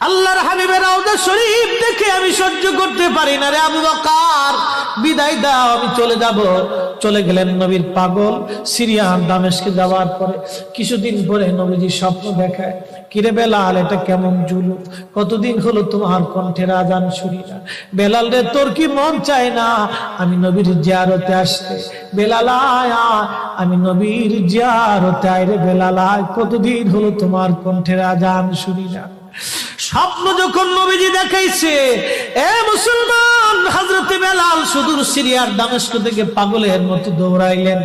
আল্লাহর হাবিবের রওজা শরীফ দেখে আমি সহ্য করতে পারি না রে আবু বকর, বিদায় দাও, আমি চলে যাব। চলে গেলেন নবীর পাগল। সিরিয়ার দামেস্কে যাওয়ার পরে কিছুদিন পরে নবীজি স্বপ্ন দেখায়, কিরে বেলাল, এটা কেমন জুলুম, কতদিন হলো তোমার কণ্ঠের আজান শুনি না। বেলাল রে, তোর কি মন চায় না আমি নবীর জিয়ারতে আসতে? বেলাল আয়, আমি নবীর জিয়ারতে আয় রে বেলাল আয়, কতদিন হলো তোমার কণ্ঠের আজান শুনি না। স্বপ্ন যখন নবীজি দেখাইছে, এ মুসলমান, হযরতে বেলাল সুদূর সিরিয়ার দামেস্ক থেকে পাগলের মতো দৌড়াইলেন,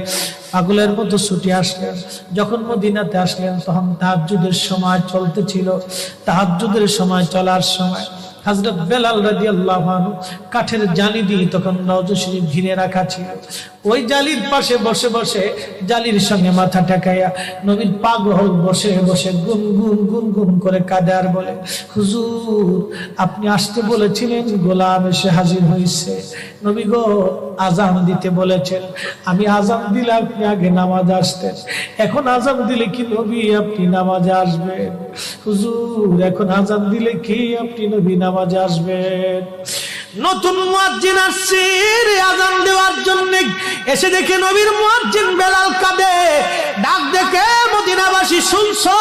পাগলের মতো ছুটে আসলেন। যখন মদিনাতে আসলেন তখন তাহাজ্জুদের সময় চলতেছিল। তাহাজ্জুদের সময় চলার সময় হযরত বেলাল রাদিয়াল্লাহু আনহু কাঠের জালি দিয়ে তখন রওজা শরীফ ঘিরে রাখা ছিল। ওই জালির পাশে বসে বসে জালির সঙ্গে মাথা ঠেকাইয়া নবীর পাগল বসে বসে গুনগুন গুনগুন করে কাঁদে আর বলে, হুজুর, আপনি আসতে বলেছিলেন, গোলাম এসে হাজির হয়েছে। নবী গো, আজান দিতে বলেছেন, আমি আজান দিলে আপনি আগে নামাজ আসতেন, এখন আজান দিলে কি নবী আপনি নামাজে আসবেন? হুজুর, এখন আজান দিলে কি আপনি নবী নামাজে আসবেন? নতুন মুয়াজ্জিন আসছে আজান দেওয়ার জন্য, এসে দেখে নবীর মুয়াজ্জিন বেলাল কাঁদে। ডাক দেখে মদিনাবাসী, শুনছো,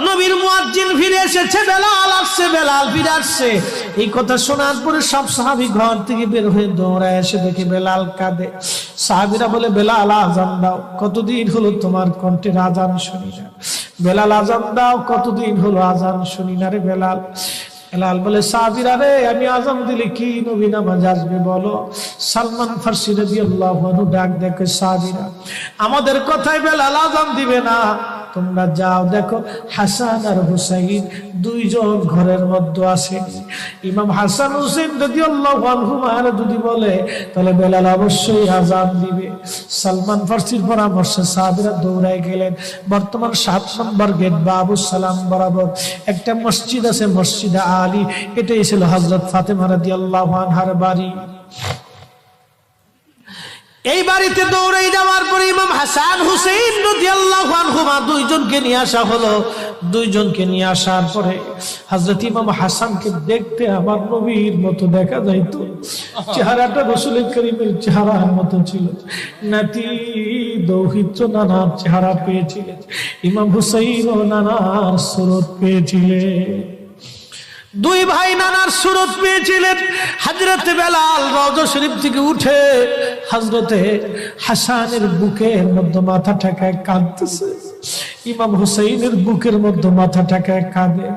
নবীর মুয়াজ্জিন ফিরে এসেছে, বেলাল আসছে, বেলাল ফিরে আসছে। এই কথা শোনার পরে সব সাহাবী ঘর থেকে বের হয়ে দৌড়ায় এসে দেখে বেলাল কাঁদে। সাহাবীরা বলে, বেলাল আজান দাও, কতদিন হলো তোমার কণ্ঠের আজান শুনি না। বেলাল আজান দাও, কতদিন হলো আজান শুনি না রে বেলাল। বেলাল বলে, সাহাবীরা রে, আমি আজান দিলে কি নবী নামাজ আসবে বলো? সালমান ফারসি রাদিয়াল্লাহু আনহু ডাক দেখে, সাহাবীরা, আমাদের কথায় বেলাল আজান দিবে না, তোমরা যাও দেখো হাসান আর হুসাইন দুইজন ঘরের মধ্যে আছে। ইমাম হাসান হুসাইন রাদিয়াল্লাহু আনহুমা যদি বলে তাহলে বেলাল অবশ্যই আজান দিবে। সালমান ফারসির পরামর্শে সাহাবীরা দৌড়ায় গেলেন। বর্তমান 7 নম্বর গেট বাবু সালাম বরাবর একটা মসজিদ আছে, মসজিদে আলী। এটাই ছিল হযরত ফাতেমা রাদিয়াল্লাহু আনহার বাড়ি। এই বাড়িতে দৌড়ে যাওয়ার পরে ইমাম হাসান হুসাইন রাদিয়াল্লাহু আনহুমা দুইজনকে নিয়ে আসা হলো। দুইজনকে নিয়ে আসার পরে হযরত ইমাম হাসানকে দেখতে আমার নবীর মতো দেখা যাইতো, চেহারাটা রাসূল করিমের চেহারার মতো ছিল। নাতি দৌহিত্র নানার চেহারা পেয়েছিলেন, ইমাম হুসাইন ও নানার সুরত পেয়েছিলেন। দুই ভাই নানার সুরত পেয়েছিলেন। হযরতে বেলাল রওজা শরীফ থেকে উঠে হযরতে হাসানের বুকের মধ্যে মাথা ঠেকায় কাঁদতেছে, ইমাম হুসাইনের বুকের মধ্যে মাথা ঠেকায় কাঁদে।